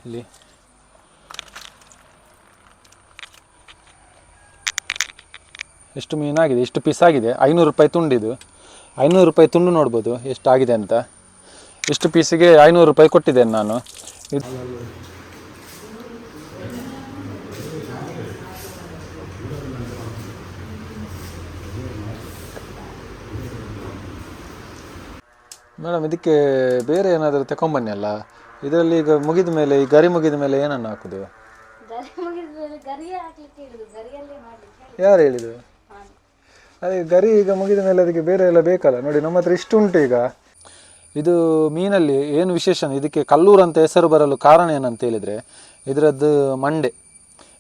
ಇಲ್ಲಿ ಎಷ್ಟು ಮೀನಾಗಿದೆ, ಎಷ್ಟು ಪೀಸ್ ಆಗಿದೆ. 500 ರೂಪಾಯಿ ತುಂಡಿದು. 500 ರೂಪಾಯಿ ತುಂಡು ನೋಡ್ಬೋದು ಎಷ್ಟಾಗಿದೆ ಅಂತ. ಇಷ್ಟು ಪೀಸಿಗೆ 500 ರೂಪಾಯಿ ಕೊಟ್ಟಿದ್ದೇನೆ ನಾನು. ಮೇಡಮ್ ಇದಕ್ಕೆ ಬೇರೆ ಏನಾದರೂ ತಗೊಂಬನ್ನಿ ಅಲ್ಲ. ಇದರಲ್ಲಿ ಈಗ ಮುಗಿದ ಮೇಲೆ, ಈ ಗರಿ ಮುಗಿದ ಮೇಲೆ ಏನನ್ನು ಹಾಕೋದು? ಯಾರು ಹೇಳಿದ್ರು? ಅದೇ ಗರಿ ಈಗ ಮುಗಿದ ಮೇಲೆ ಅದಕ್ಕೆ ಬೇರೆ ಎಲ್ಲ ಬೇಕಲ್ಲ. ನೋಡಿ ನಮ್ಮ ಹತ್ರ ಇಷ್ಟು ಉಂಟು ಈಗ. ಇದು ಮೀನಲ್ಲಿ ಏನು ವಿಶೇಷ, ಇದಕ್ಕೆ ಕಲ್ಲೂರು ಅಂತ ಹೆಸರು ಬರಲು ಕಾರಣ ಏನಂತ ಹೇಳಿದರೆ ಇದರದ್ದು ಮಂಡೆ.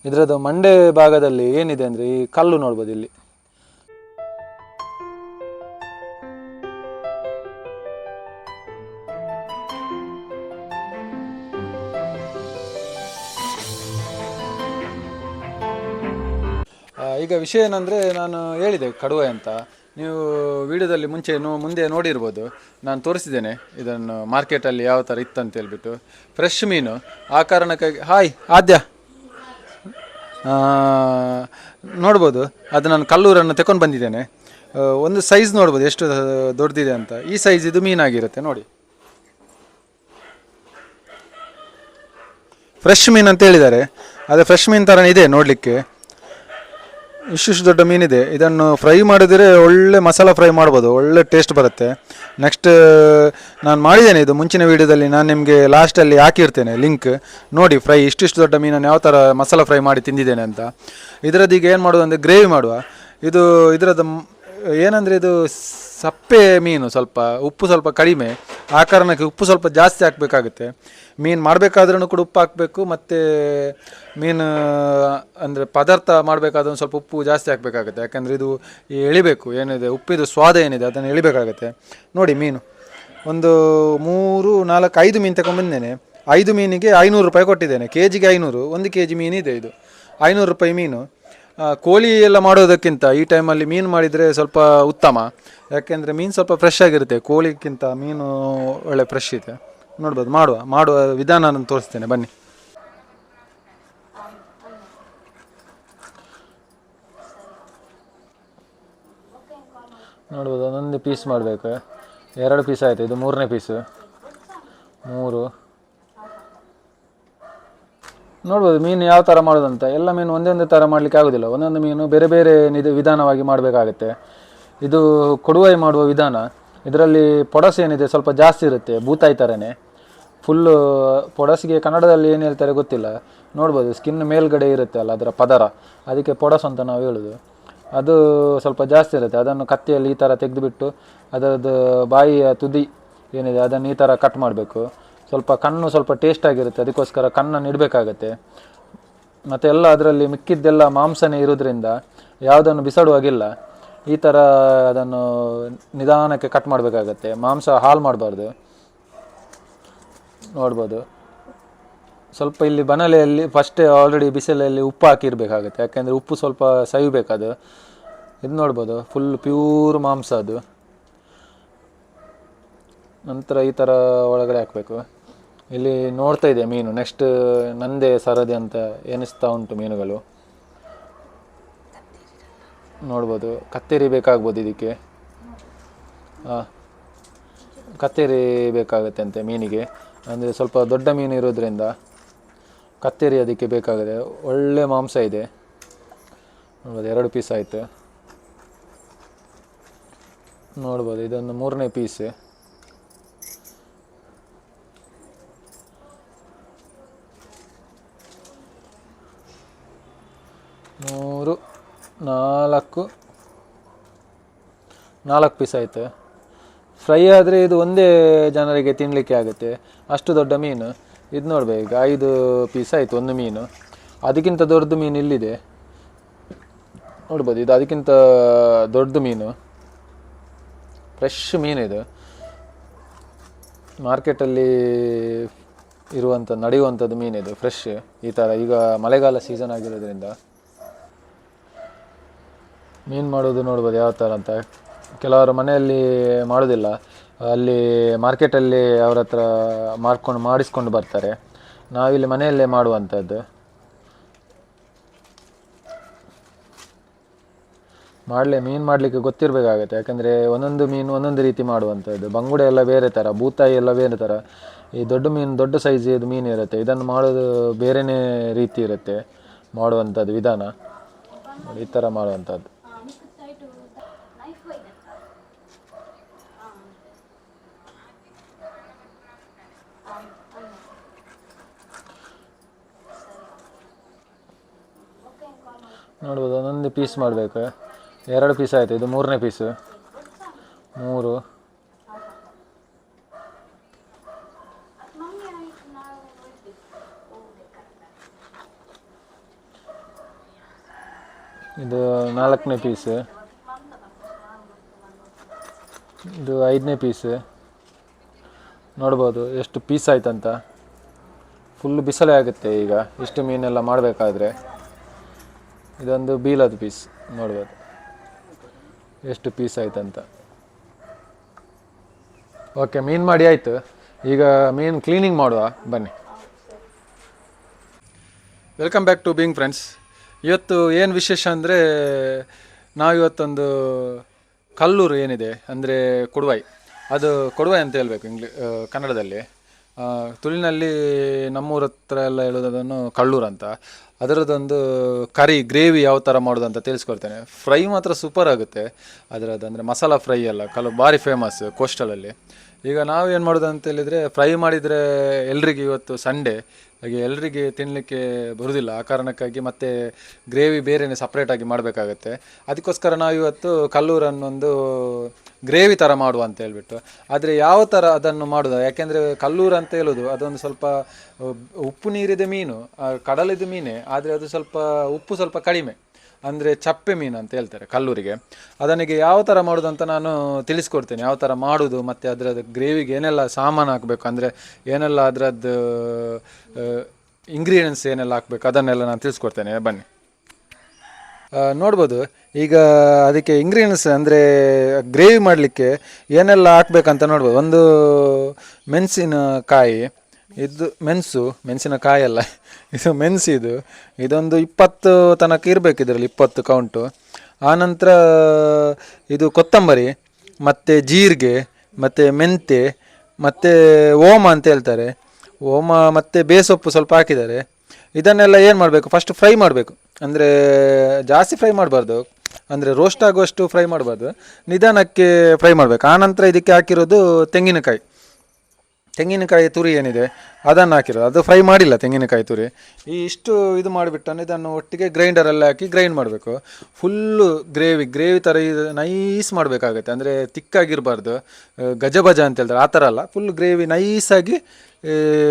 ಇದರದ್ದು ಮಂಡೆ ಭಾಗದಲ್ಲಿ ಏನಿದೆ ಅಂದರೆ ಈ ಕಲ್ಲು ನೋಡ್ಬೋದು ಇಲ್ಲಿ. ಈಗ ವಿಷಯ ಏನಂದರೆ, ನಾನು ಹೇಳಿದೆ ಕಡುವೆ ಅಂತ. ನೀವು ವಿಡಿಯೋದಲ್ಲಿ ಮುಂದೆ ನೋಡಿರ್ಬೋದು, ನಾನು ತೋರಿಸಿದ್ದೇನೆ ಇದನ್ನು ಮಾರ್ಕೆಟಲ್ಲಿ ಯಾವ ಥರ ಇತ್ತಂತ ಹೇಳ್ಬಿಟ್ಟು. ಫ್ರೆಶ್ ಮೀನು. ಆ ಕಾರಣಕ್ಕಾಗಿ ಹಾಯ್ ಆದ್ಯ ನೋಡ್ಬೋದು, ಅದು ನಾನು ಕಲ್ಲೂರನ್ನು ತಗೊಂಡು ಬಂದಿದ್ದೇನೆ. ಒಂದು ಸೈಜ್ ನೋಡ್ಬೋದು ಎಷ್ಟು ದೊಡ್ಡದಿದೆ ಅಂತ. ಈ ಸೈಜ್ ಇದು ಮೀನಾಗಿರುತ್ತೆ ನೋಡಿ. ಫ್ರೆಶ್ ಮೀನು ಅಂತ ಹೇಳಿದ್ದಾರೆ. ಅದೇ ಫ್ರೆಶ್ ಮೀನು ಥರನೇ ಇದೆ ನೋಡಲಿಕ್ಕೆ. ಇಷ್ಟು ದೊಡ್ಡ ಮೀನಿದೆ. ಇದನ್ನು ಫ್ರೈ ಮಾಡಿದರೆ ಒಳ್ಳೆ ಮಸಾಲ ಫ್ರೈ ಮಾಡ್ಬೋದು, ಒಳ್ಳೆ ಟೇಸ್ಟ್ ಬರುತ್ತೆ. ನೆಕ್ಸ್ಟ್ ನಾನು ಮಾಡಿದ್ದೇನೆ ಇದು ಮುಂಚಿನ ವೀಡಿಯೋದಲ್ಲಿ, ನಾನು ನಿಮಗೆ ಲಾಸ್ಟಲ್ಲಿ ಹಾಕಿರ್ತೇನೆ ಲಿಂಕ್ ನೋಡಿ. ಫ್ರೈ ಇಷ್ಟು ದೊಡ್ಡ ಮೀನನ್ನು ಯಾವ ಥರ ಮಸಾಲ ಫ್ರೈ ಮಾಡಿ ತಿಂದಿದ್ದೇನೆ ಅಂತ. ಇದರದ್ದು ಈಗ ಏನು ಮಾಡೋದು ಅಂದರೆ ಗ್ರೇವಿ ಮಾಡುವ. ಇದರದ್ದು ಏನಂದರೆ ಇದು ಸಪ್ಪೆ ಮೀನು, ಸ್ವಲ್ಪ ಉಪ್ಪು ಸ್ವಲ್ಪ ಕಡಿಮೆ. ಆ ಕಾರಣಕ್ಕೆ ಉಪ್ಪು ಸ್ವಲ್ಪ ಜಾಸ್ತಿ ಹಾಕಬೇಕಾಗುತ್ತೆ. ಮೀನು ಮಾಡಬೇಕಾದ್ರೂ ಕೂಡ ಉಪ್ಪು ಹಾಕಬೇಕು, ಮತ್ತು ಮೀನು ಅಂದರೆ ಪದಾರ್ಥ ಮಾಡಬೇಕಾದ್ರೂ ಸ್ವಲ್ಪ ಉಪ್ಪು ಜಾಸ್ತಿ ಹಾಕಬೇಕಾಗುತ್ತೆ. ಯಾಕಂದರೆ ಇದು ಎಳಿಬೇಕು, ಏನಿದೆ ಉಪ್ಪಿದು ಸ್ವಾದ ಏನಿದೆ ಅದನ್ನು ಎಳಿಬೇಕಾಗುತ್ತೆ. ನೋಡಿ ಮೀನು ಒಂದು 3, 4, 5 ಮೀನು ತಗೊಂಡ್ಬಂದೇನೆ. 5 ಮೀನಿಗೆ 500 ರೂಪಾಯಿ ಕೊಟ್ಟಿದ್ದೇನೆ. ಕೆಜಿಗೆ 500. 1 kg ಮೀನಿದೆ ಇದು. 500 ರೂಪಾಯಿ ಮೀನು. ಕೋಳಿ ಎಲ್ಲ ಮಾಡೋದಕ್ಕಿಂತ ಈ ಟೈಮಲ್ಲಿ ಮೀನು ಮಾಡಿದರೆ ಸ್ವಲ್ಪ ಉತ್ತಮ. ಯಾಕೆಂದರೆ ಮೀನು ಸ್ವಲ್ಪ ಫ್ರೆಶ್ ಆಗಿರುತ್ತೆ. ಕೋಳಿಗಿಂತ ಮೀನು ಒಳ್ಳೆ ಫ್ರೆಶ್ ಇದೆ. ನೋಡ್ಬೋದು. ಮಾಡುವ ವಿಧಾನ ನಾನು ತೋರಿಸ್ತೇನೆ ಬನ್ನಿ. ನೋಡ್ಬೋದು, ಒಂದೊಂದು ಪೀಸ್ ಮಾಡಬೇಕು. 2 ಪೀಸ್ ಆಯಿತು, ಇದು 3ನೇ ಪೀಸು. 3 ನೋಡ್ಬೋದು ಮೀನು ಯಾವ ಥರ ಮಾಡೋದಂತ. ಎಲ್ಲ ಮೀನು ಒಂದೇ ಥರ ಮಾಡಲಿಕ್ಕೆ ಆಗೋದಿಲ್ಲ. ಒಂದೊಂದು ಮೀನು ಬೇರೆ ಬೇರೆ ವಿಧಾನವಾಗಿ ಮಾಡಬೇಕಾಗತ್ತೆ. ಇದು ಕೊಡುವೈ ಮಾಡುವ ವಿಧಾನ. ಇದರಲ್ಲಿ ಪೊಡಸು ಏನಿದೆ ಸ್ವಲ್ಪ ಜಾಸ್ತಿ ಇರುತ್ತೆ, ಬೂತಾಯಿ ಥರನೇ. ಫುಲ್ಲು ಪೊಡಸಿಗೆ ಕನ್ನಡದಲ್ಲಿ ಏನು ಹೇಳ್ತಾರೆ ಗೊತ್ತಿಲ್ಲ. ನೋಡ್ಬೋದು ಸ್ಕಿನ್ ಮೇಲ್ಗಡೆ ಇರುತ್ತೆ ಅಲ್ಲ, ಅದರ ಪದರ, ಅದಕ್ಕೆ ಪೊಡಸು ಅಂತ ನಾವು ಹೇಳೋದು. ಅದು ಸ್ವಲ್ಪ ಜಾಸ್ತಿ ಇರುತ್ತೆ. ಅದನ್ನು ಕತ್ತಿಯಲ್ಲಿ ಈ ಥರ ತೆಗೆದುಬಿಟ್ಟು ಅದರದ್ದು ಬಾಯಿಯ ತುದಿ ಏನಿದೆ ಅದನ್ನು ಈ ಥರ ಕಟ್ ಮಾಡಬೇಕು. ಸ್ವಲ್ಪ ಕಣ್ಣು ಸ್ವಲ್ಪ ಟೇಸ್ಟಾಗಿರುತ್ತೆ, ಅದಕ್ಕೋಸ್ಕರ ಕಣ್ಣನ್ನು ಇಡಬೇಕಾಗತ್ತೆ. ಮತ್ತು ಎಲ್ಲ ಅದರಲ್ಲಿ ಮಿಕ್ಕಿದ್ದೆಲ್ಲ ಮಾಂಸನೇ ಇರೋದ್ರಿಂದ ಯಾವುದನ್ನು ಬಿಸಾಡುವಾಗಿಲ್ಲ. ಈ ಥರ ಅದನ್ನು ನಿಧಾನಕ್ಕೆ ಕಟ್ ಮಾಡಬೇಕಾಗತ್ತೆ. ಮಾಂಸ ಹಾಳು ಮಾಡಬಾರ್ದು. ನೋಡ್ಬೋದು ಸ್ವಲ್ಪ ಇಲ್ಲಿ ಬನಲೆಯಲ್ಲಿ ಫಸ್ಟೇ ಆಲ್ರೆಡಿ ಬಿಸಿಲಲ್ಲಿ ಉಪ್ಪು ಹಾಕಿರಬೇಕಾಗತ್ತೆ. ಯಾಕೆಂದರೆ ಉಪ್ಪು ಸ್ವಲ್ಪ ಸವಿಬೇಕದು. ಇದು ನೋಡ್ಬೋದು ಫುಲ್ ಪ್ಯೂರ್ ಮಾಂಸ ಅದು. ನಂತರ ಈ ಥರ ಒಳಗಡೆ ಹಾಕಬೇಕು. ಇಲ್ಲಿ ನೋಡ್ತಾ ಇದೆ ಮೀನು. ನೆಕ್ಸ್ಟ್ ನಂದೇ ಸರದಿ ಅಂತ ಎನಿಸ್ತಾ ಉಂಟು ಮೀನುಗಳು. ನೋಡ್ಬೋದು ಕತ್ತೇರಿ ಬೇಕಾಗ್ಬೋದು ಇದಕ್ಕೆ. ಕತ್ತೇರಿ ಬೇಕಾಗುತ್ತೆ ಅಂತೆ ಮೀನಿಗೆ. ಅಂದರೆ ಸ್ವಲ್ಪ ದೊಡ್ಡ ಮೀನು ಇರೋದ್ರಿಂದ ಕತ್ತೇರಿ ಅದಕ್ಕೆ ಬೇಕಾಗಿದೆ. ಒಳ್ಳೆ ಮಾಂಸ ಇದೆ. ನೋಡ್ಬೋದು 2 ಪೀಸ್ ಆಯಿತು. ನೋಡ್ಬೋದು ಇದೊಂದು 3ನೇ ಪೀಸ್. ಮೂರು 4 ಪೀಸ್ ಆಯಿತು. ಫ್ರೈ ಆದರೆ ಇದು ಒಂದೇ ಜನರಿಗೆ ತಿನ್ನಲಿಕ್ಕೆ ಆಗುತ್ತೆ, ಅಷ್ಟು ದೊಡ್ಡ ಮೀನು. ಇದು ನೋಡ್ಬೇಕು ಈಗ 5 ಪೀಸ್ ಆಯಿತು ಒಂದು ಮೀನು. ಅದಕ್ಕಿಂತ ದೊಡ್ಡದು ಮೀನು ಇಲ್ಲಿದೆ ನೋಡ್ಬೋದು. ಇದು ಅದಕ್ಕಿಂತ ದೊಡ್ಡ ಮೀನು, ಫ್ರೆಶ್ ಮೀನು. ಇದು ಮಾರ್ಕೆಟಲ್ಲಿ ನಡೆಯುವಂಥದ್ದು ಮೀನಿದು ಫ್ರೆಶ್. ಈ ಥರ ಈಗ ಮಳೆಗಾಲ ಸೀಸನ್ ಆಗಿರೋದ್ರಿಂದ ಮೀನು ಮಾಡೋದು ನೋಡ್ಬೋದು ಯಾವ ಥರ ಅಂತ. ಕೆಲವರು ಮನೆಯಲ್ಲಿ ಮಾಡೋದಿಲ್ಲ, ಅಲ್ಲಿ ಮಾರ್ಕೆಟಲ್ಲಿ ಅವ್ರ ಹತ್ರ ಮಾಡಿಸ್ಕೊಂಡು ಬರ್ತಾರೆ. ನಾವಿಲ್ಲಿ ಮನೆಯಲ್ಲೇ ಮಾಡುವಂಥದ್ದು. ಮೀನು ಮಾಡಲಿಕ್ಕೆ ಗೊತ್ತಿರಬೇಕಾಗತ್ತೆ, ಯಾಕಂದರೆ ಒಂದೊಂದು ಮೀನು ಒಂದೊಂದು ರೀತಿ ಮಾಡುವಂಥದ್ದು. ಬಂಗುಡೆ ಎಲ್ಲ ಬೇರೆ ಥರ, ಬೂತಾಯಿ ಎಲ್ಲ ಬೇರೆ ಥರ. ಈ ದೊಡ್ಡ ಮೀನು ದೊಡ್ಡ ಸೈಜ್ ಇದು ಮೀನು ಇರುತ್ತೆ, ಇದನ್ನು ಮಾಡೋದು ಬೇರೆಯೇ ರೀತಿ ಇರುತ್ತೆ ಮಾಡುವಂಥದ್ದು ವಿಧಾನ. ಈ ಥರ ಮಾಡುವಂಥದ್ದು. ನೋಡ್ಬೋದು, ಒಂದೊಂದು ಪೀಸ್ ಮಾಡಬೇಕು. 2 ಪೀಸ್ ಆಯಿತು, ಇದು 3ನೇ ಪೀಸು. 3 ಇದು 4ನೇ ಪೀಸು, ಇದು 5ನೇ ಪೀಸು. ನೋಡ್ಬೋದು ಎಷ್ಟು ಪೀಸ್ ಆಯ್ತಂತ. ಫುಲ್ಲು ಬಿಸಿಲೇ ಆಗುತ್ತೆ ಈಗ ಇಷ್ಟು ಮೀನೆಲ್ಲ ಮಾಡಬೇಕಾದ್ರೆ. ಇದೊಂದು ಬೀಲದ ಪೀಸ್, ನೋಡ್ಬೋದು ಎಷ್ಟು ಪೀಸ್ ಆಯ್ತಂತ. ಓಕೆ, ಮೀನು ಮಾಡಿ ಆಯಿತು. ಈಗ ಮೀನು ಕ್ಲೀನಿಂಗ್ ಮಾಡುವ ಬನ್ನಿ. Welcome back to Being Friends. ಇವತ್ತು ಏನು ವಿಶೇಷ ಅಂದರೆ, ನಾವಿವತ್ತೊಂದು ಕಲ್ಲೂರು ಏನಿದೆ ಅಂದರೆ ಕೊಡುವೈ, ಅದು ಕೊಡುವೈ ಅಂತ ಹೇಳ್ಬೇಕು ಕನ್ನಡದಲ್ಲಿ. ತುಳಿನಲ್ಲಿ ನಮ್ಮೂರ ಹತ್ರ ಎಲ್ಲ ಹೇಳೋದನ್ನು ಕಲ್ಲೂರು ಅಂತ. ಅದರದ್ದೊಂದು ಕರಿ ಗ್ರೇವಿ ಯಾವ ಥರ ಮಾಡೋದು ಅಂತ ತಿಳಿಸ್ಕೊಡ್ತೇನೆ. ಫ್ರೈ ಮಾತ್ರ ಸೂಪರ್ ಆಗುತ್ತೆ ಅದರದ್ದು, ಅಂದರೆ ಮಸಾಲ ಫ್ರೈ ಎಲ್ಲ ಭಾರಿ ಫೇಮಸ್ ಕೋಸ್ಟಲಲ್ಲಿ. ಈಗ ನಾವು ಏನು ಮಾಡೋದು ಅಂತ ಹೇಳಿದರೆ, ಫ್ರೈ ಮಾಡಿದರೆ ಎಲ್ರಿಗೂ ಇವತ್ತು ಸಂಡೇ, ಹಾಗೆ ಎಲ್ರಿಗೆ ತಿನ್ನಲಿಕ್ಕೆ ಬರೋದಿಲ್ಲ. ಆ ಕಾರಣಕ್ಕಾಗಿ ಮತ್ತೆ ಗ್ರೇವಿ ಬೇರೆಯೇ ಸಪ್ರೇಟಾಗಿ ಮಾಡಬೇಕಾಗತ್ತೆ. ಅದಕ್ಕೋಸ್ಕರ ನಾವು ಇವತ್ತು ಕಲ್ಲೂರನ್ನೊಂದು ಗ್ರೇವಿ ಥರ ಮಾಡುವ ಅಂತ ಹೇಳ್ಬಿಟ್ಟು. ಆದರೆ ಯಾವ ಥರ ಅದನ್ನು ಮಾಡೋದು, ಯಾಕೆಂದರೆ ಕಲ್ಲೂರು ಅಂತ ಹೇಳೋದು ಅದೊಂದು ಸ್ವಲ್ಪ ಉಪ್ಪು ನೀರಿದ ಮೀನು, ಕಡಲಿದ ಮೀನೇ, ಆದರೆ ಅದು ಸ್ವಲ್ಪ ಉಪ್ಪು ಸ್ವಲ್ಪ ಕಡಿಮೆ, ಅಂದರೆ ಚಪ್ಪೆ ಮೀನು ಅಂತ ಹೇಳ್ತಾರೆ ಕಲ್ಲೂರಿಗೆ. ಅದನಿಗೆ ಯಾವ ಥರ ಮಾಡೋದು ಅಂತ ನಾನು ತಿಳಿಸ್ಕೊಡ್ತೇನೆ, ಯಾವ ಥರ ಮಾಡೋದು, ಮತ್ತು ಅದರದ್ದು ಗ್ರೇವಿಗೆ ಏನೆಲ್ಲ ಸಾಮಾನು ಹಾಕಬೇಕು, ಅಂದರೆ ಏನೆಲ್ಲ ಅದರದ್ದು ಇಂಗ್ರೀಡಿಯೆಂಟ್ಸ್ ಏನೆಲ್ಲ ಹಾಕಬೇಕು ಅದನ್ನೆಲ್ಲ ನಾನು ತಿಳಿಸ್ಕೊಡ್ತೇನೆ. ಬನ್ನಿ. ನೋಡ್ಬೋದು, ಈಗ ಅದಕ್ಕೆ ಇಂಗ್ರೀಡಿಯೆಂಟ್ಸ್ ಅಂದರೆ ಗ್ರೇವಿ ಮಾಡಲಿಕ್ಕೆ ಏನೆಲ್ಲ ಹಾಕ್ಬೇಕಂತ ನೋಡ್ಬೋದು. ಒಂದು ಮೆಣಸಿನಕಾಯಿ, ಇದು ಮೆಣಸಿನಕಾಯಿ ಅಲ್ಲ, ಇದು ಮೆಣಸಿದು, ಇದೊಂದು 20 ತನಕ ಇರಬೇಕು, ಇದರಲ್ಲಿ 20 ಕೌಂಟು. ಆನಂತರ ಇದು ಕೊತ್ತಂಬರಿ, ಮತ್ತು ಜೀರಿಗೆ, ಮತ್ತು ಮೆಂತೆ, ಮತ್ತು ಓಮ ಅಂತ ಹೇಳ್ತಾರೆ, ಓಮ ಮತ್ತು ಬೇಸೊಪ್ಪು ಸ್ವಲ್ಪ ಹಾಕಿದ್ದಾರೆ. ಇದನ್ನೆಲ್ಲ ಏನು ಮಾಡಬೇಕು, ಫಸ್ಟ್ ಫ್ರೈ ಮಾಡಬೇಕು. ಅಂದರೆ ಜಾಸ್ತಿ ಫ್ರೈ ಮಾಡಬಾರ್ದು, ಅಂದರೆ ರೋಸ್ಟ್ ಆಗುವಷ್ಟು ಫ್ರೈ ಮಾಡಬಾರ್ದು, ನಿಧಾನಕ್ಕೆ ಫ್ರೈ ಮಾಡಬೇಕು. ಆನಂತರ ಇದಕ್ಕೆ ಹಾಕಿರೋದು ತೆಂಗಿನಕಾಯಿ ತುರಿ ಏನಿದೆ ಅದನ್ನು ಹಾಕಿರೋದು, ಅದು ಫ್ರೈ ಮಾಡಿಲ್ಲ ತೆಂಗಿನಕಾಯಿ ತುರಿ. ಇಷ್ಟು ಇದು ಮಾಡಿಬಿಟ್ಟು ಇದನ್ನು ಒಟ್ಟಿಗೆ ಗ್ರೈಂಡರಲ್ಲಿ ಹಾಕಿ ಗ್ರೈಂಡ್ ಮಾಡಬೇಕು. ಫುಲ್ಲು ಗ್ರೇವಿ ಥರ ಇದು ನೈಸ್ ಮಾಡಬೇಕಾಗತ್ತೆ, ಅಂದರೆ ತಿಕ್ಕಾಗಿರಬಾರ್ದು, ಗಜಬಜ ಅಂತ ಹೇಳ್ತಾರೆ ಆ ಥರ ಅಲ್ಲ, ಫುಲ್ ಗ್ರೇವಿ ನೈಸಾಗಿ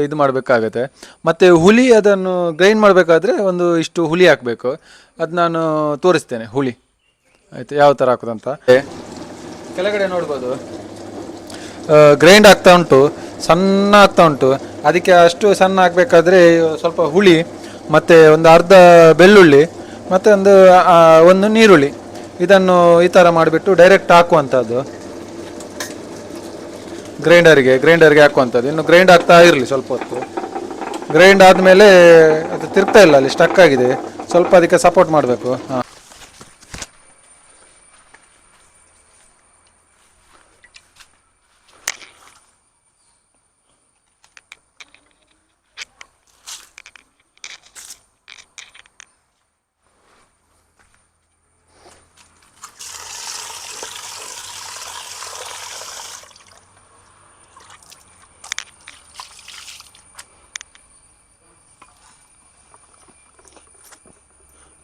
ಇದು ಮಾಡಬೇಕಾಗತ್ತೆ. ಮತ್ತು ಹುಳಿ, ಅದನ್ನು ಗ್ರೈಂಡ್ ಮಾಡಬೇಕಾದ್ರೆ ಒಂದು ಇಷ್ಟು ಹುಳಿ ಹಾಕಬೇಕು. ಅದು ನಾನು ತೋರಿಸ್ತೇನೆ ಹುಳಿ, ಆಯಿತು ಯಾವ ಥರ ಹಾಕೋದಂತ. ಕೆಳಗಡೆ ನೋಡ್ಬೋದು ಗ್ರೈಂಡ್ ಆಗ್ತಾ ಉಂಟು, ಸಣ್ಣ ಆಗ್ತಾ ಉಂಟು. ಅದಕ್ಕೆ ಅಷ್ಟು ಸಣ್ಣ ಹಾಕಬೇಕಾದ್ರೆ ಸ್ವಲ್ಪ ಹುಳಿ, ಮತ್ತು ಒಂದು ಅರ್ಧ ಬೆಳ್ಳುಳ್ಳಿ, ಮತ್ತು ಒಂದು ನೀರುಳ್ಳಿ, ಇದನ್ನು ಈ ಥರ ಮಾಡಿಬಿಟ್ಟು ಡೈರೆಕ್ಟ್ ಹಾಕುವಂಥದ್ದು ಗ್ರೈಂಡರ್ಗೆ ಹಾಕುವಂಥದ್ದು. ಇನ್ನು ಗ್ರೈಂಡ್ ಆಗ್ತಾ ಇರಲಿ ಸ್ವಲ್ಪ ಹೊತ್ತು. ಗ್ರೈಂಡ್ ಆದಮೇಲೆ ಅದು ತಿರ್ಗ್ತಾ ಇಲ್ಲ, ಅಲ್ಲಿ ಸ್ಟಕ್ ಆಗಿದೆ, ಸ್ವಲ್ಪ ಅದಕ್ಕೆ ಸಪೋರ್ಟ್ ಮಾಡಬೇಕು. ಹಾಂ,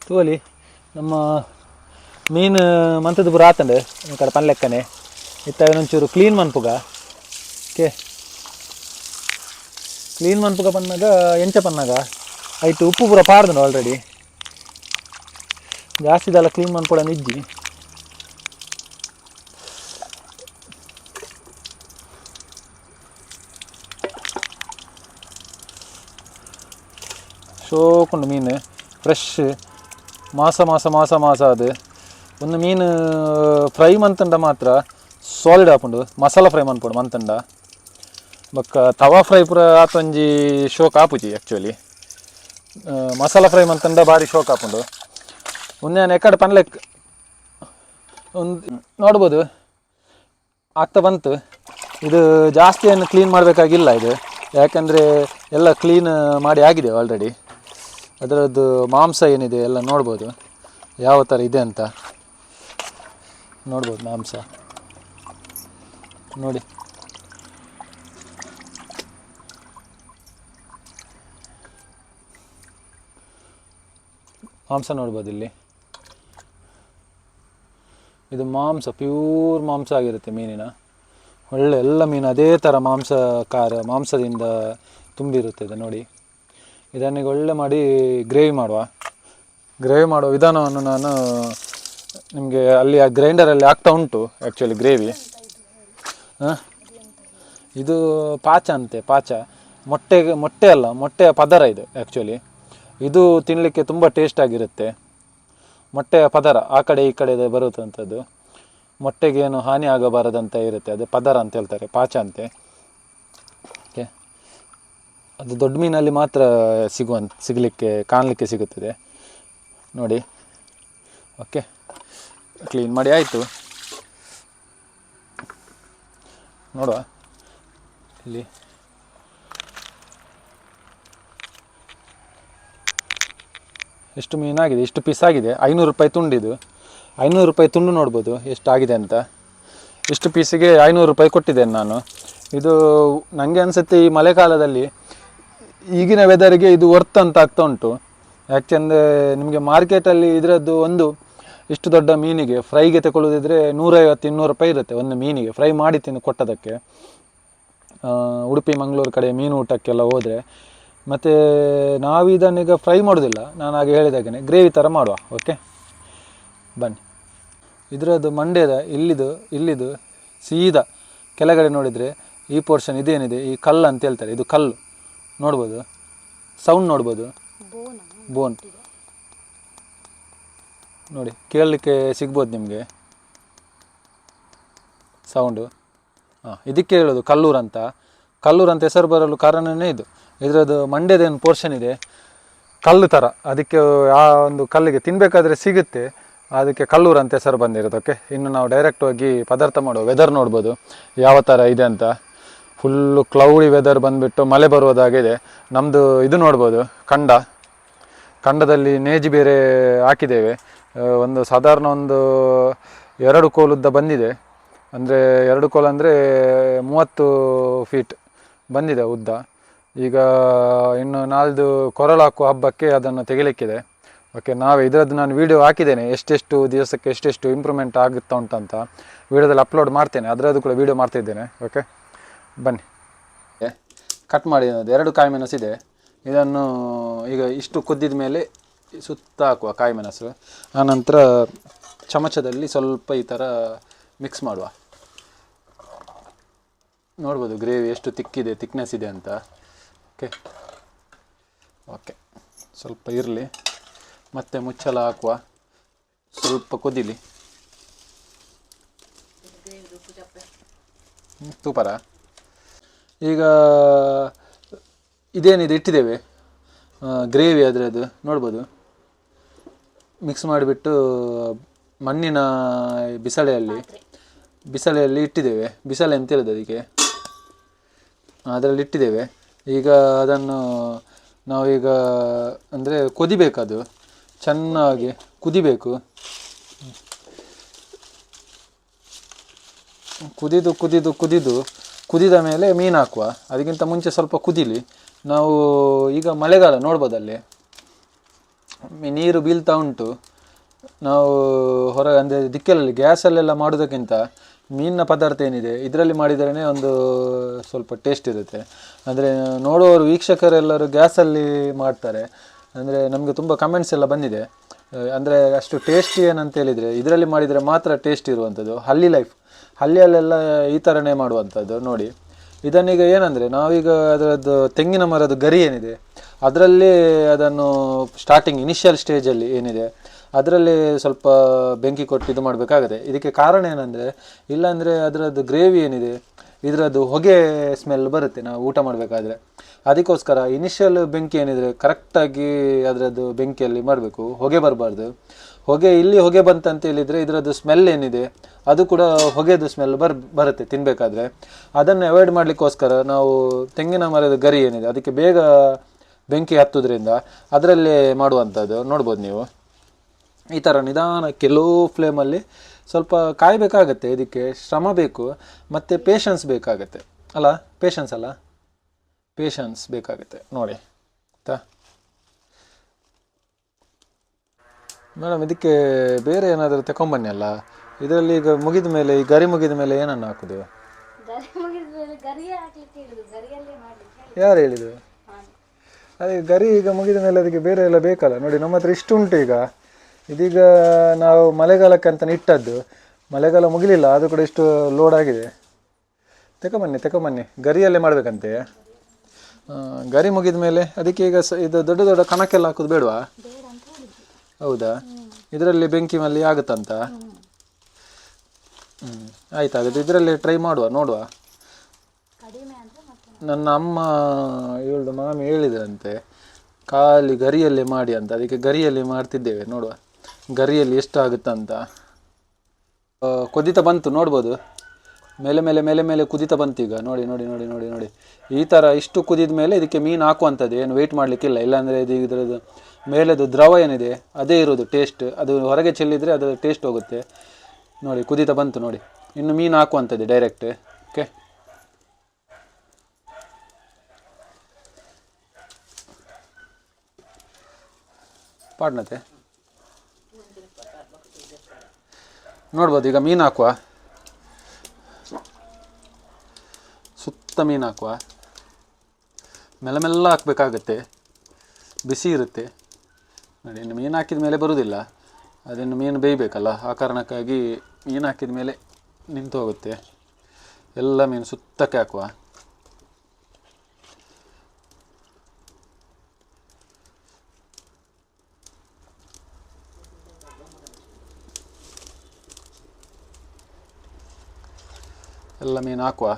ತೋಲಿ ನಮ್ಮ ಮೀನು ಮಂತದ ಪೂರ ಆತಂಡೆ ಕಡೆ ಪನ್ಲೆಕ್ಕನೆ ಇತ್ತ ಒಂಚೂರು ಕ್ಲೀನ್ ಮನ್ಪುಗ ಕ್ಲೀನ್ ಮನ್ಪುಗ ಪನ್ನಾಗ ಎಂಚ ಪನ್ನಾಗ ಆಯ್ತು ಉಪ್ಪು ಪೂರ ಪಾರ್ದನು ಆಲ್ರೆಡಿ ಜಾಸ್ತಿ ಇದೆಲ್ಲ ಕ್ಲೀನ್ ಮನ್ಪುಡ ನಿಜ್ಜಿ ಶೋಕುಂಡು ಮೀನು ಫ್ರೆಶ್ ಮಾಸ ಅದು ಒಂದು ಮೀನು ಫ್ರೈ ಮಂತಂಡ ಮಾತ್ರ ಸಾಲಿಡ್ ಹಾಕೊಂಡು ಮಸಾಲ ಫ್ರೈ ಮನ್ಪುಡು ಮಂತಂಡ ಬೊಕ್ಕ ತವಾ ಫ್ರೈ ಪೂರ ಆತೊಂಜಿ ಶೋಕ್ ಆಪುಜಿ ಆ್ಯಕ್ಚುಲಿ. ಮಸಾಲ ಫ್ರೈ ಮಂತಂಡ ಭಾರಿ ಶೋಕ್ ಆಪುಂಡು. ಉಂದೇನು ಎಕ್ಕಡೆ ಪನ್ಲೆಕ್ ಒಂದು ನೋಡ್ಬೋದು ಆಗ್ತಾ ಬಂತು. ಇದು ಜಾಸ್ತಿ ಏನು ಕ್ಲೀನ್ ಮಾಡಬೇಕಾಗಿಲ್ಲ ಇದು, ಯಾಕಂದರೆ ಎಲ್ಲ ಕ್ಲೀನ್ ಮಾಡಿ ಆಗಿದೆ ಆಲ್ರೆಡಿ. ಅದರದ್ದು ಮಾಂಸ ಏನಿದೆ ಎಲ್ಲ ನೋಡ್ಬೋದು ಯಾವ ಥರ ಇದೆ ಅಂತ. ನೋಡ್ಬೋದು ಮಾಂಸ ನೋಡಿ. ಮಾಂಸ ನೋಡ್ಬೋದು ಇಲ್ಲಿ. ಇದು ಮಾಂಸ ಪ್ಯೂರ್ ಮಾಂಸ ಆಗಿರುತ್ತೆ ಮೀನಿನ. ಒಳ್ಳೆ ಎಲ್ಲ ಮೀನು ಅದೇ ಥರ ಮಾಂಸದಿಂದ ತುಂಬಿರುತ್ತೆ ಇದು ನೋಡಿ. ಇದನ್ನೀಗ ಒಳ್ಳೆ ಮಾಡಿ ಗ್ರೇವಿ ಮಾಡುವ ವಿಧಾನವನ್ನು ನಾನು ನಿಮಗೆ ಅಲ್ಲಿ ಆ ಗ್ರೈಂಡರಲ್ಲಿ ಆಗ್ತಾ ಉಂಟು ಆ್ಯಕ್ಚುಲಿ ಗ್ರೇವಿ. ಇದು ಪಾಚ ಮೊಟ್ಟೆ ಅಲ್ಲ, ಮೊಟ್ಟೆಯ ಪದರ ಇದು ಆ್ಯಕ್ಚುಲಿ. ಇದು ತಿನ್ನಲಿಕ್ಕೆ ತುಂಬ ಟೇಸ್ಟ್ ಆಗಿರುತ್ತೆ. ಮೊಟ್ಟೆಯ ಪದರ ಆ ಕಡೆ ಈ ಕಡೆ ಬರುತ್ತಂಥದ್ದು. ಮೊಟ್ಟೆಗೇನು ಹಾನಿ ಆಗಬಾರದಂತ ಇರುತ್ತೆ, ಅದು ಪದರ ಅಂತ ಹೇಳ್ತಾರೆ, ಪಾಚ ಅಂತೆ. ಓಕೆ, ಅದು ದೊಡ್ಡ ಮೀನಲ್ಲಿ ಮಾತ್ರ ಕಾಣಲಿಕ್ಕೆ ಸಿಗುತ್ತದೆ ನೋಡಿ. ಓಕೆ, ಕ್ಲೀನ್ ಮಾಡಿ ಆಯಿತು. ನೋಡುವ ಇಲ್ಲಿ ಎಷ್ಟು ಮೀನಾಗಿದೆ, ಎಷ್ಟು ಪೀಸ್ ಆಗಿದೆ. 500 ರೂಪಾಯಿ ತುಂಡಿದು. 500 ರೂಪಾಯಿ ತುಂಡು ನೋಡ್ಬೋದು ಎಷ್ಟಾಗಿದೆ ಅಂತ. ಇಷ್ಟು ಪೀಸಿಗೆ 500 ರೂಪಾಯಿ ಕೊಟ್ಟಿದ್ದೇನೆ ನಾನು. ಇದು ನನಗೆ ಅನಿಸುತ್ತೆ ಈ ಮಳೆಗಾಲದಲ್ಲಿ ಈಗಿನ ವೆದರ್ಗೆ ಇದು ವರ್ತ್ ಅಂತ ಆಗ್ತಾ ಉಂಟು. ಯಾಕೆಂದರೆ ನಿಮಗೆ ಮಾರ್ಕೆಟಲ್ಲಿ ಇದರದ್ದು ಒಂದು ಇಷ್ಟು ದೊಡ್ಡ ಮೀನಿಗೆ ಫ್ರೈಗೆ ತಗೊಳ್ಳೋದಿದ್ರೆ 150-200 ರೂಪಾಯಿ ಇರುತ್ತೆ ಒಂದು ಮೀನಿಗೆ ಫ್ರೈ ಮಾಡಿ ಕೊಟ್ಟದಕ್ಕೆ. ಉಡುಪಿ ಮಂಗಳೂರು ಕಡೆ ಮೀನು ಊಟಕ್ಕೆಲ್ಲ ಹೋದರೆ. ಮತ್ತು ನಾವು ಇದನ್ನೀಗ ಫ್ರೈ ಮಾಡೋದಿಲ್ಲ, ನಾನು ಹಾಗೆ ಹೇಳಿದಾಗೆ ಗ್ರೇವಿ ಥರ ಮಾಡುವ. ಓಕೆ ಬನ್ನಿ. ಇದರದ್ದು ಮಂಡ್ಯದ ಇಲ್ಲಿದು ಸೀದಾ ಕೆಳಗಡೆ ನೋಡಿದರೆ ಈ ಪೋರ್ಷನ್ ಇದೇನಿದೆ, ಈ ಕಲ್ಲು ಅಂತ ಹೇಳ್ತಾರೆ, ಇದು ಕಲ್ಲು ನೋಡ್ಬೋದು. ಸೌಂಡ್ ನೋಡ್ಬೋದು, ಬೋನ್ ನೋಡಿ, ಕೇಳಲಿಕ್ಕೆ ಸಿಗ್ಬೋದು ನಿಮಗೆ ಸೌಂಡು. ಇದಕ್ಕೆ ಹೇಳೋದು ಕಲ್ಲೂರು ಅಂತ ಹೆಸರು ಬರಲು ಕಾರಣವೇ ಇದು. ಇದರದ್ದು ಮಂಡ್ಯದೇನು ಪೋರ್ಷನ್ ಇದೆ ಕಲ್ಲು ಥರ, ಅದಕ್ಕೆ ಆ ಒಂದು ಕಲ್ಲಿಗೆ ತಿನ್ನಬೇಕಾದ್ರೆ ಸಿಗುತ್ತೆ, ಅದಕ್ಕೆ ಕಲ್ಲೂರು ಅಂತ ಹೆಸರು ಬಂದಿರೋದು. ಓಕೆ, ಇನ್ನು ನಾವು ಡೈರೆಕ್ಟ್ ಹೋಗಿ ಪದಾರ್ಥ ಮಾಡುವ. ವೆದರ್ ನೋಡ್ಬೋದು ಯಾವ ಥರ ಇದೆ ಅಂತ. ಫುಲ್ಲು ಕ್ಲೌಡಿ ವೆದರ್ ಬಂದುಬಿಟ್ಟು ಮಳೆ ಬರುವುದಾಗಿದೆ. ನಮ್ಮದು ಇದು ನೋಡ್ಬೋದು ಖಂಡದಲ್ಲಿ ನೇಜಿ ಬೇರೆ ಹಾಕಿದ್ದೇವೆ. ಒಂದು ಸಾಧಾರಣ ಒಂದು 2 ಕೋಲುದ್ದ ಬಂದಿದೆ. ಅಂದರೆ 2 ಕೋಲು ಅಂದರೆ 30 ಫೀಟ್ ಬಂದಿದೆ ಉದ್ದ. ಈಗ ಇನ್ನು ನಾಳ್ದು ಕೊರಳು ಹಾಕುವ ಹಬ್ಬಕ್ಕೆ ಅದನ್ನು ತೆಗಿಲಿಕ್ಕಿದೆ. ಓಕೆ, ಇದರದ್ದು ನಾನು ವೀಡಿಯೋ ಹಾಕಿದ್ದೇನೆ, ಎಷ್ಟೆಷ್ಟು ದಿವಸಕ್ಕೆ ಎಷ್ಟೆಷ್ಟು ಇಂಪ್ರೂವ್ಮೆಂಟ್ ಆಗುತ್ತಾ ಉಂಟಂತ ವೀಡಿಯೋದಲ್ಲಿ ಅಪ್ಲೋಡ್ ಮಾಡ್ತೇನೆ. ಅದರದ್ದು ಕೂಡ ವೀಡಿಯೋ ಮಾಡ್ತಾಯಿದ್ದೇನೆ. ಓಕೆ ಬನ್ನಿ. ಕಟ್ ಮಾಡಿ 2 ಕಾಯಿ ಮೆಣಸಿದೆ. ಇದನ್ನು ಈಗ ಇಷ್ಟು ಕುದ್ದಿದ ಮೇಲೆ ಸುತ್ತ ಹಾಕುವ ಕಾಯಿ ಮೆಣಸು. ಆನಂತರ ಚಮಚದಲ್ಲಿ ಸ್ವಲ್ಪ ಈ ಥರ ಮಿಕ್ಸ್ ಮಾಡುವ. ನೋಡ್ಬೋದು ಗ್ರೇವಿ ಎಷ್ಟು ಥಿಕ್ನೆಸ್ ಇದೆ ಅಂತ. ಓಕೆ ಸ್ವಲ್ಪ ಇರಲಿ, ಮತ್ತೆ ಮುಚ್ಚಳ ಹಾಕುವ, ಸ್ವಲ್ಪ ಕುದೀಲಿ. ತೂಪರ ಈಗ ಇದೇನಿದೆ ಇಟ್ಟಿದ್ದೇವೆ ಗ್ರೇವಿ, ಅದರದ್ದು ನೋಡ್ಬೋದು. ಮಿಕ್ಸ್ ಮಾಡಿಬಿಟ್ಟು ಮಣ್ಣಿನ ಬಿಸಳೆಯಲ್ಲಿ ಇಟ್ಟಿದ್ದೇವೆ. ಬಿಸಳೆ ಅಂತ ಹೇಳೋದು ಅದಕ್ಕೆ, ಅದರಲ್ಲಿ ಇಟ್ಟಿದ್ದೇವೆ. ಈಗ ಅದನ್ನು ನಾವೀಗ ಅಂದರೆ ಅದು ಚೆನ್ನಾಗಿ ಕುದಿಬೇಕು. ಕುದಿದ ಮೇಲೆ ಮೀನು ಹಾಕುವ. ಅದಕ್ಕಿಂತ ಮುಂಚೆ ಸ್ವಲ್ಪ ಕುದೀಲಿ. ನಾವು ಈಗ ಮಳೆಗಾಲ ನೋಡ್ಬೋದಲ್ಲಿ ನೀರು ಬೀಳ್ತಾ ಉಂಟು. ನಾವು ಹೊರಗೆ ಅಂದರೆ ದಿಕ್ಕಲಲ್ಲಿ ಗ್ಯಾಸಲ್ಲೆಲ್ಲ ಮಾಡೋದಕ್ಕಿಂತ ಮೀನಿನ ಪದಾರ್ಥ ಏನಿದೆ ಇದರಲ್ಲಿ ಮಾಡಿದ್ರೇ ಒಂದು ಸ್ವಲ್ಪ ಟೇಸ್ಟ್ ಇರುತ್ತೆ. ಅಂದರೆ ನೋಡುವವರು ವೀಕ್ಷಕರೆಲ್ಲರೂ ಗ್ಯಾಸಲ್ಲಿ ಮಾಡ್ತಾರೆ. ಅಂದರೆ ನಮಗೆ ತುಂಬ ಕಮೆಂಟ್ಸ್ ಎಲ್ಲ ಬಂದಿದೆ. ಅಂದರೆ ಅಷ್ಟು ಟೇಸ್ಟಿ ಏನಂತ ಹೇಳಿದರೆ ಇದರಲ್ಲಿ ಮಾಡಿದರೆ ಮಾತ್ರ ಟೇಸ್ಟ್ ಇರುವಂಥದ್ದು. ಹಳ್ಳಿಯಲ್ಲೆಲ್ಲ ಈ ಥರನೇ ಮಾಡುವಂಥದ್ದು ನೋಡಿ. ಇದನ್ನೀಗ ಏನಂದರೆ ನಾವೀಗ ಅದರದ್ದು ತೆಂಗಿನ ಮರದ ಗರಿ ಏನಿದೆ ಅದರಲ್ಲೇ ಅದನ್ನು ಸ್ಟಾರ್ಟಿಂಗ್ ಇನಿಷಿಯಲ್ ಸ್ಟೇಜಲ್ಲಿ ಏನಿದೆ ಅದರಲ್ಲಿ ಸ್ವಲ್ಪ ಬೆಂಕಿ ಕೊಟ್ಟು ಇದು ಮಾಡಬೇಕಾಗುತ್ತೆ. ಇದಕ್ಕೆ ಕಾರಣ ಏನಂದರೆ, ಇಲ್ಲಾಂದರೆ ಅದರದ್ದು ಗ್ರೇವಿ ಏನಿದೆ ಇದರದ್ದು ಹೊಗೆ ಸ್ಮೆಲ್ ಬರುತ್ತೆ ನಾವು ಊಟ ಮಾಡಬೇಕಾದ್ರೆ. ಅದಕ್ಕೋಸ್ಕರ ಇನಿಷಿಯಲ್ ಬೆಂಕಿ ಏನಿದ್ರೆ ಕರೆಕ್ಟಾಗಿ ಅದರದ್ದು ಬೆಂಕಿಯಲ್ಲಿ ಮಾಡಬೇಕು, ಹೊಗೆ ಬರಬಾರ್ದು. ಹೊಗೆ ಬಂತಂತ ಹೇಳಿದರೆ ಇದರದ್ದು ಸ್ಮೆಲ್ ಏನಿದೆ ಅದು ಕೂಡ ಹೊಗೆದು ಸ್ಮೆಲ್ ಬರುತ್ತೆ ತಿನ್ನಬೇಕಾದ್ರೆ. ಅದನ್ನು ಅವಾಯ್ಡ್ ಮಾಡಲಿಕ್ಕೋಸ್ಕರ ನಾವು ತೆಂಗಿನ ಮರದ ಗರಿ ಏನಿದೆ ಅದಕ್ಕೆ ಬೇಗ ಬೆಂಕಿ ಹತ್ತೋದ್ರಿಂದ ಅದರಲ್ಲೇ ಮಾಡುವಂಥದ್ದು ನೋಡ್ಬೋದು ನೀವು. ಈ ಥರ ನಿಧಾನಕ್ಕೆ ಲೋ ಫ್ಲೇಮಲ್ಲಿ ಸ್ವಲ್ಪ ಕಾಯಬೇಕಾಗತ್ತೆ. ಇದಕ್ಕೆ ಶ್ರಮ ಬೇಕು ಮತ್ತು ಪೇಷನ್ಸ್ ಬೇಕಾಗತ್ತೆ ಅಲ್ಲ, ಪೇಷನ್ಸ್ ಬೇಕಾಗುತ್ತೆ ನೋಡಿ ಆಯಿತಾ ಮೇಡಮ್. ಇದಕ್ಕೆ ಬೇರೆ ಏನಾದರೂ ತಗೊಂಬನ್ನಿ ಅಲ್ಲ. ಇದರಲ್ಲಿ ಈಗ ಮುಗಿದ ಮೇಲೆ ಈ ಗರಿ ಮುಗಿದ ಮೇಲೆ ಏನನ್ನು ಹಾಕೋದು? ಯಾರು ಹೇಳಿದ್ರು? ಅದೇ ಗರಿ ಈಗ ಮುಗಿದ ಮೇಲೆ ಅದಕ್ಕೆ ಬೇರೆ ಎಲ್ಲ ಬೇಕಲ್ಲ. ನೋಡಿ ನಮ್ಮ ಹತ್ರ ಇಷ್ಟು ಉಂಟು. ಇದೀಗ ನಾವು ಮಳೆಗಾಲಕ್ಕೆ ಇಟ್ಟದ್ದು, ಮಳೆಗಾಲ ಮುಗಿಲಿಲ್ಲ ಅದು ಕೂಡ ಇಷ್ಟು ಲೋಡ್ ಆಗಿದೆ. ತಗೊಂಬನ್ನಿ ಗರಿಯಲ್ಲೇ ಮಾಡಬೇಕಂತೆ. ಗರಿ ಮುಗಿದ ಮೇಲೆ ಅದಕ್ಕೆ ಈಗ ಇದು ದೊಡ್ಡ ದೊಡ್ಡ ಕಣಕ್ಕೆಲ್ಲ ಹಾಕೋದು ಬೇಡವಾ? ಹೌದಾ, ಇದರಲ್ಲಿ ಬೆಂಕಿ ಮಲ್ಲಿ ಆಗುತ್ತಂತ. ಆಯ್ತು, ಹಾಗಾದ್ರೆ ಇದರಲ್ಲಿ ಟ್ರೈ ನೋಡುವ. ನನ್ನ ಅಮ್ಮ ಇವಳು ಮಾಮಿ ಹೇಳಿದ್ರಂತೆ ಖಾಲಿ ಗರಿಯಲ್ಲೇ ಮಾಡಿ ಅಂತ, ಅದಕ್ಕೆ ಗರಿಯಲ್ಲಿ ಮಾಡ್ತಿದ್ದೇವೆ. ನೋಡುವ ಗರಿಯಲ್ಲಿ ಎಷ್ಟು ಆಗುತ್ತಂತ. ಕುದಿತ ಬಂತು ನೋಡ್ಬೋದು, ಮೇಲೆ ಮೇಲೆ ಮೇಲೆ ಮೇಲೆ ಕುದಿತ ಬಂತು ಈಗ. ನೋಡಿ ನೋಡಿ ನೋಡಿ ನೋಡಿ ನೋಡಿ ಈ ಥರ ಇಷ್ಟು ಕುದಿದ ಮೇಲೆ ಇದಕ್ಕೆ ಮೀನು ಹಾಕುವಂಥದ್ದು, ಏನು ವೆಯ್ಟ್ ಮಾಡಲಿಕ್ಕಿಲ್ಲ. ಇಲ್ಲಾಂದರೆ ಇದರದ್ದು ಮೇಲೆದು ದ್ರವ ಏನಿದೆ ಅದೇ ಇರೋದು ಟೇಸ್ಟ್, ಅದು ಹೊರಗೆ ಚೆಲ್ಲಿದರೆ ಅದು ಟೇಸ್ಟ್ ಹೋಗುತ್ತೆ. ನೋಡಿ ಕುದಿತ ಬಂತು ನೋಡಿ, ಇನ್ನು ಮೀನು ಹಾಕುವಂಥದ್ದು ಡೈರೆಕ್ಟ್. ಓಕೆ, ಪಾಡ್ನತೆ ನೋಡ್ಬೋದು. ಈಗ ಮೀನು ಹಾಕುವ, ಸುತ್ತ ಮೀನು ಹಾಕುವ. ಮೆಲ್ಲ ಮೆಲ್ಲ ಹಾಕಬೇಕಾಗತ್ತೆ, ಬಿಸಿ ಇರುತ್ತೆ ನೋಡಿ. ಇನ್ನು ಮೀನು ಹಾಕಿದ ಮೇಲೆ ಬರುವುದಿಲ್ಲ, ಅದನ್ನು ಮೀನು ಬೇಯಬೇಕಲ್ಲ, ಆ ಕಾರಣಕ್ಕಾಗಿ ಮೀನು ಹಾಕಿದ ಮೇಲೆ ನಿಂತು ಹೋಗುತ್ತೆ. ಎಲ್ಲ ಮೀನು ಸುತ್ತಕ್ಕೆ ಹಾಕುವ. ಎಲ್ಲ ಮೀನು ಹಾಕುವ.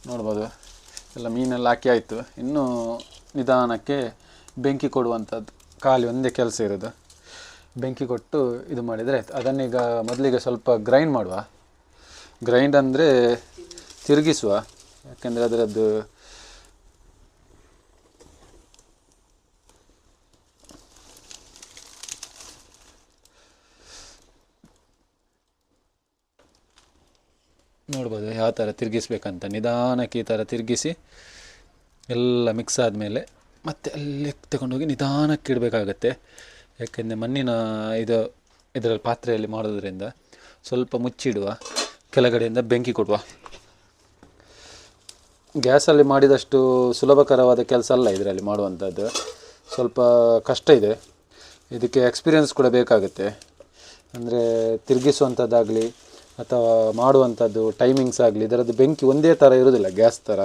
ನೋಡ್ಬೋದು ಎಲ್ಲ ಮೀನೆಲ್ಲ ಹಾಕಿ ಆಯಿತು. ಇನ್ನು ನಿಧಾನಕ್ಕೆ ಬೆಂಕಿ ಕೊಡುವಂಥದ್ದು, ಖಾಲಿ ಒಂದೇ ಕೆಲಸ ಇರೋದು. ಬೆಂಕಿ ಕೊಟ್ಟು ಇದು ಮಾಡಿದರೆ ಆಯ್ತು. ಅದನ್ನೀಗ ಮೊದಲಿಗೆ ಸ್ವಲ್ಪ ಗ್ರೈಂಡ್ ಮಾಡುವ. ಗ್ರೈಂಡ್ ಅಂದರೆ ತಿರುಗಿಸುವ, ಯಾಕೆಂದರೆ ಅದರದ್ದು ನೋಡ್ಬೋದು ಯಾವ ಥರ ತಿರುಗಿಸ್ಬೇಕಂತ. ನಿಧಾನಕ್ಕೆ ಈ ಥರ ತಿರುಗಿಸಿ ಎಲ್ಲ ಮಿಕ್ಸ್ ಆದಮೇಲೆ ಮತ್ತೆ ಅಲ್ಲಿ ತಗೊಂಡೋಗಿ ನಿಧಾನಕ್ಕೆ ಇಡಬೇಕಾಗತ್ತೆ. ಯಾಕೆಂದರೆ ಮಣ್ಣಿನ ಇದರಲ್ಲಿ ಪಾತ್ರೆಯಲ್ಲಿ ಮಾಡೋದ್ರಿಂದ ಸ್ವಲ್ಪ ಮುಚ್ಚಿಡುವ, ಕೆಳಗಡೆಯಿಂದ ಬೆಂಕಿ ಕೊಡುವ. ಗ್ಯಾಸಲ್ಲಿ ಮಾಡಿದಷ್ಟು ಸುಲಭಕರವಾದ ಕೆಲಸ ಅಲ್ಲ ಇದರಲ್ಲಿ ಮಾಡುವಂಥದ್ದು, ಸ್ವಲ್ಪ ಕಷ್ಟ ಇದೆ. ಇದಕ್ಕೆ ಎಕ್ಸ್ಪೀರಿಯನ್ಸ್ ಕೂಡ ಬೇಕಾಗುತ್ತೆ. ಅಂದರೆ ತಿರುಗಿಸುವಂಥದ್ದಾಗಲಿ ಅಥವಾ ಮಾಡುವಂಥದ್ದು ಟೈಮಿಂಗ್ಸ್ ಆಗಲಿ, ಇದರದ್ದು ಬೆಂಕಿ ಒಂದೇ ಥರ ಇರೋದಿಲ್ಲ. ಗ್ಯಾಸ್ ಥರ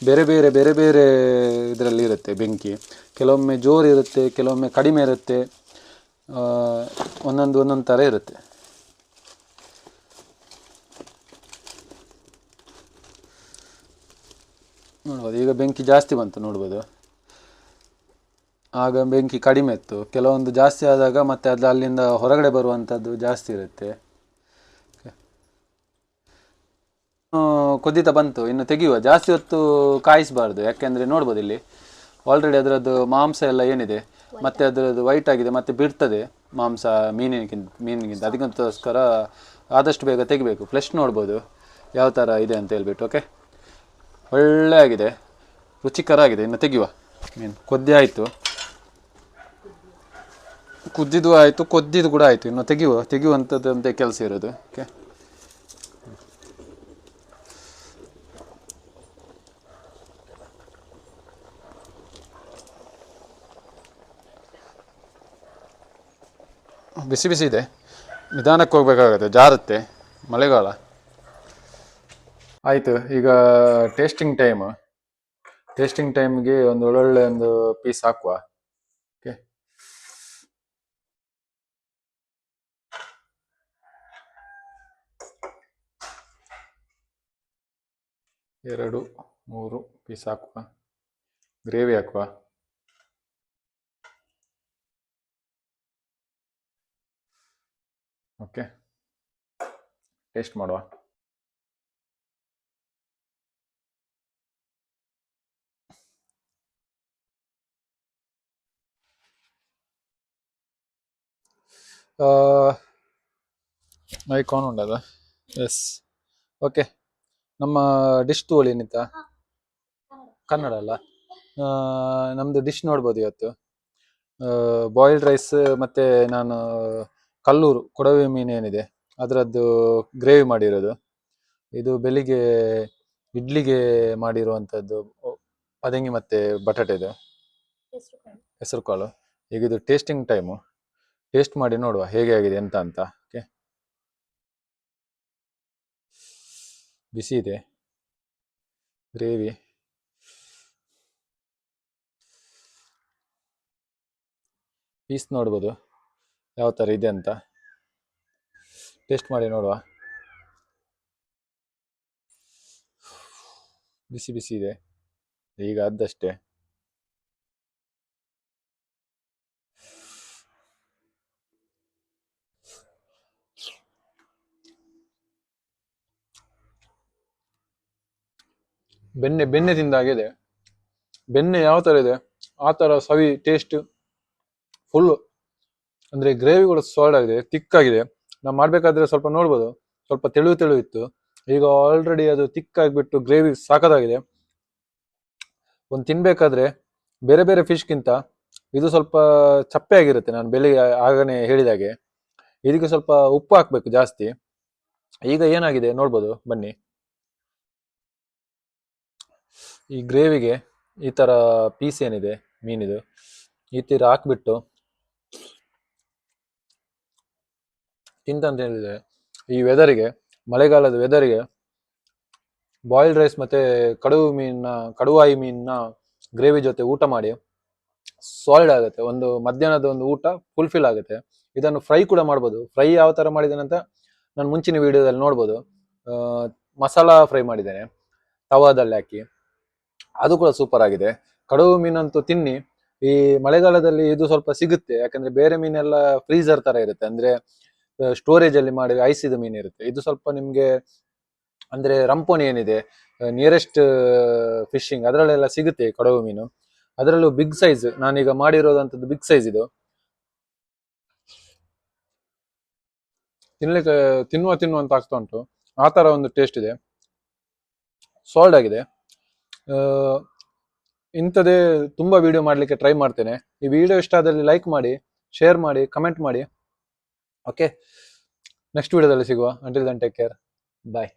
ಬೇರೆ ಬೇರೆ ಬೇರೆ ಬೇರೆ ಇದರಲ್ಲಿ ಇರುತ್ತೆ ಬೆಂಕಿ. ಕೆಲವೊಮ್ಮೆ ಜೋರು ಇರುತ್ತೆ, ಕೆಲವೊಮ್ಮೆ ಕಡಿಮೆ ಇರುತ್ತೆ, ಒಂದೊಂದು ಥರ ಇರುತ್ತೆ. ನೋಡ್ಬೋದು ಈಗ ಬೆಂಕಿ ಜಾಸ್ತಿ ಬಂತು ನೋಡ್ಬೋದು. ಆಗ ಬೆಂಕಿ ಕಡಿಮೆ ಇತ್ತು. ಕೆಲವೊಂದು ಜಾಸ್ತಿ ಆದಾಗ ಮತ್ತೆ ಅದು ಅಲ್ಲಿಂದ ಹೊರಗಡೆ ಬರುವಂಥದ್ದು ಜಾಸ್ತಿ ಇರುತ್ತೆ. ಕುದಿತ ಬಂತು, ಇನ್ನು ತೆಗೆಯುವ. ಜಾಸ್ತಿ ಹೊತ್ತು ಕಾಯಿಸಬಾರ್ದು, ಯಾಕೆಂದರೆ ನೋಡ್ಬೋದು ಇಲ್ಲಿ ಆಲ್ರೆಡಿ ಅದರದ್ದು ಮಾಂಸ ಎಲ್ಲ ಏನಿದೆ ಮತ್ತು ಅದರದ್ದು ವೈಟ್ ಆಗಿದೆ, ಮತ್ತು ಬಿಡ್ತದೆ ಮಾಂಸ ಮೀನಿಗಿಂತ. ಅದಕ್ಕೋಸ್ಕರ ಆದಷ್ಟು ಬೇಗ ತೆಗಿಬೇಕು. ಫ್ಲೆಶ್ ನೋಡ್ಬೋದು ಯಾವ ಥರ ಇದೆ ಅಂತ ಹೇಳ್ಬಿಟ್ಟು. ಓಕೆ, ಒಳ್ಳೆ ಆಗಿದೆ, ರುಚಿಕರ ಆಗಿದೆ. ಇನ್ನು ತೆಗೆಯುವ. ಮೀನು ಕೊದ್ದಿ ಆಯಿತು, ಕುದ್ದಿದ್ದು ಆಯಿತು, ಕೊದ್ದಿದ್ದು ಕೂಡ ಆಯಿತು. ಇನ್ನು ತೆಗೆಯುವಂಥದ್ದಂತೆ ಕೆಲಸ ಇರೋದು. ಓಕೆ, ಬಿಸಿ ಬಿಸಿ ಇದೆ, ನಿಧಾನಕ್ಕೆ ಹೋಗ್ಬೇಕಾಗುತ್ತೆ, ಜಾರುತ್ತೆ, ಮಳೆಗಾಲ. ಆಯಿತು, ಈಗ ಟೇಸ್ಟಿಂಗ್ ಟೈಮ್ಗೆ ಒಂದು ಒಳ್ಳೊಳ್ಳೆ ಒಂದು ಪೀಸ್ ಹಾಕುವ. ಓಕೆ, 2 3 ಪೀಸ್ ಹಾಕುವ. ಗ್ರೇವಿ ಹಾಕುವ. ಓಕೆ, ಟೇಸ್ಟ್ ಮಾಡುವ. ಐಕಾನ್ ಉಂಟದ. Yes, okay. ನಮ್ಮ ಡಿಶ್ ತೋಳಿ ನಿಂತ ಕನ್ನಡ ಅಲ್ಲ. ನಮ್ಮದು ಡಿಶ್ ನೋಡ್ಬೋದು ಇವತ್ತು. ಬಾಯ್ಲ್ಡ್ ರೈಸ್ ಮತ್ತು ನಾನು ಕಲ್ಲೂರು ಕೊಡವೆ ಮೀನು ಏನಿದೆ ಅದರದ್ದು ಗ್ರೇವಿ ಮಾಡಿರೋದು. ಇದು ಬೆಳಿಗ್ಗೆ ಇಡ್ಲಿಗೆ ಮಾಡಿರುವಂಥದ್ದು ಪದಂಗಿ ಮತ್ತು ಬಟಾಟೆದು ಹೆಸರು ಕಾಳು. ಈಗ ಇದು ಟೇಸ್ಟಿಂಗ್ ಟೈಮು. ಟೇಸ್ಟ್ ಮಾಡಿ ನೋಡುವ ಹೇಗೆ ಆಗಿದೆ ಎಂತ ಅಂತ. ಓಕೆ, ಬಿಸಿ ಇದೆ ಗ್ರೇವಿ. ಪೀಸ್ ನೋಡ್ಬೋದು ಯಾವ ಥರ ಇದೆ ಅಂತ. ಟೇಸ್ಟ್ ಮಾಡಿ ನೋಡುವ. ಬಿಸಿ ಬಿಸಿ ಇದೆ, ಈಗ ಆದಷ್ಟೇ. ಬೆಣ್ಣೆ ಬೆಣ್ಣೆ ತಿಂದಾಗಿದೆ. ಬೆಣ್ಣೆ ಯಾವ ಥರ ಇದೆ ಆ ಥರ ಸವಿ ಟೇಸ್ಟ್ ಫುಲ್ಲು. ಅಂದರೆ ಗ್ರೇವಿ ಕೂಡ ಸಾಲ್ಡ್ ಆಗಿದೆ, ತಿಕ್ಕಾಗಿದೆ. ನಾವು ಮಾಡಬೇಕಾದ್ರೆ ಸ್ವಲ್ಪ ನೋಡ್ಬೋದು, ಸ್ವಲ್ಪ ತೆಳು ತೆಳು ಇತ್ತು. ಈಗ ಆಲ್ರೆಡಿ ಅದು ತಿಕ್ಕಾಗಿಬಿಟ್ಟು ಗ್ರೇವಿ ಸಾಕದಾಗಿದೆ. ಒಂದು ತಿನ್ಬೇಕಾದ್ರೆ ಬೇರೆ ಬೇರೆ ಫಿಶ್ಗಿಂತ ಇದು ಸ್ವಲ್ಪ ಚಪ್ಪೆ ಆಗಿರುತ್ತೆ. ನಾನು ಬೆಳಿಗ್ಗೆ ಆಗನೇ ಹೇಳಿದಾಗೆ ಇದಕ್ಕೆ ಸ್ವಲ್ಪ ಉಪ್ಪು ಹಾಕಬೇಕು ಜಾಸ್ತಿ. ಈಗ ಏನಾಗಿದೆ ನೋಡ್ಬೋದು ಬನ್ನಿ. ಈ ಗ್ರೇವಿಗೆ ಈ ಥರ ಪೀಸ್ ಏನಿದೆ ಮೀನಿದು ಈ ತೀರ ಹಾಕ್ಬಿಟ್ಟು ತಿಂತಂತ ಹೇಳಿದ್ರೆ ಈ ವೆದರಿಗೆ, ಮಳೆಗಾಲದ ವೆದರಿಗೆ ಬಾಯ್ಲ್ಡ್ ರೈಸ್ ಮತ್ತು ಕಡುವಾಯಿ ಮೀನಿನ ಗ್ರೇವಿ ಜೊತೆ ಊಟ ಮಾಡಿ ಸಾಲ್ಡ್ ಆಗುತ್ತೆ. ಒಂದು ಮಧ್ಯಾಹ್ನದ ಒಂದು ಊಟ ಫುಲ್ಫಿಲ್ ಆಗುತ್ತೆ. ಇದನ್ನು ಫ್ರೈ ಕೂಡ ಮಾಡ್ಬೋದು. ಫ್ರೈ ಯಾವ ಥರ ಮಾಡಿದ್ದೇನೆ ಅಂತ ನಾನು ಮುಂಚಿನ ವಿಡಿಯೋದಲ್ಲಿ ನೋಡ್ಬೋದು. ಮಸಾಲ ಫ್ರೈ ಮಾಡಿದ್ದೇನೆ ತವಾದಲ್ಲಿ ಹಾಕಿ, ಅದು ಕೂಡ ಸೂಪರ್ ಆಗಿದೆ. ಕಡುವು ಮೀನಂತೂ ತಿನ್ನಿ. ಈ ಮಳೆಗಾಲದಲ್ಲಿ ಇದು ಸ್ವಲ್ಪ ಸಿಗುತ್ತೆ, ಯಾಕಂದ್ರೆ ಬೇರೆ ಮೀನೆಲ್ಲ ಫ್ರೀಸರ್ ತರ ಇರುತ್ತೆ, ಅಂದ್ರೆ ಸ್ಟೋರೇಜ್ ಅಲ್ಲಿ ಮಾಡಿ ಐಸಿದ ಮೀನು ಇರುತ್ತೆ. ಇದು ಸ್ವಲ್ಪ ನಿಮ್ಗೆ ಅಂದ್ರೆ ರಂಪೋಣಿ ಏನಿದೆ ನಿಯರೆಸ್ಟ್ ಫಿಶಿಂಗ್ ಅದರಲ್ಲೆಲ್ಲ ಸಿಗುತ್ತೆ ಕಡುವು ಮೀನು. ಅದರಲ್ಲೂ ಬಿಗ್ ಸೈಜ್ ನಾನೀಗ ಮಾಡಿರೋದಂಥದ್ದು ಬಿಗ್ ಸೈಜ್. ಇದು ತಿನ್ಲಿಕ್ಕೆ ತಿನ್ನುವ ಅಂತ ಆಗ್ತಾ ಉಂಟು. ಆ ತರ ಒಂದು ಟೇಸ್ಟ್ ಇದೆ, ಸಾಲ್ಡ್ ಆಗಿದೆ. ಇಂಥದೇ ತುಂಬಾ ವಿಡಿಯೋ ಮಾಡ್ಲಿಕ್ಕೆ ಟ್ರೈ ಮಾಡ್ತೇನೆ. ಈ ವಿಡಿಯೋ ಇಷ್ಟ ಆದಲ್ಲಿ ಲೈಕ್ ಮಾಡಿ, ಶೇರ್ ಮಾಡಿ, ಕಮೆಂಟ್ ಮಾಡಿ. ಓಕೆ, ನೆಕ್ಸ್ಟ್ ವಿಡಿಯೋದಲ್ಲಿ ಸಿಗುವ. ಅಂಟಿಲ್ ದೆನ್ ಟೇಕ್ ಕೇರ್, ಬಾಯ್.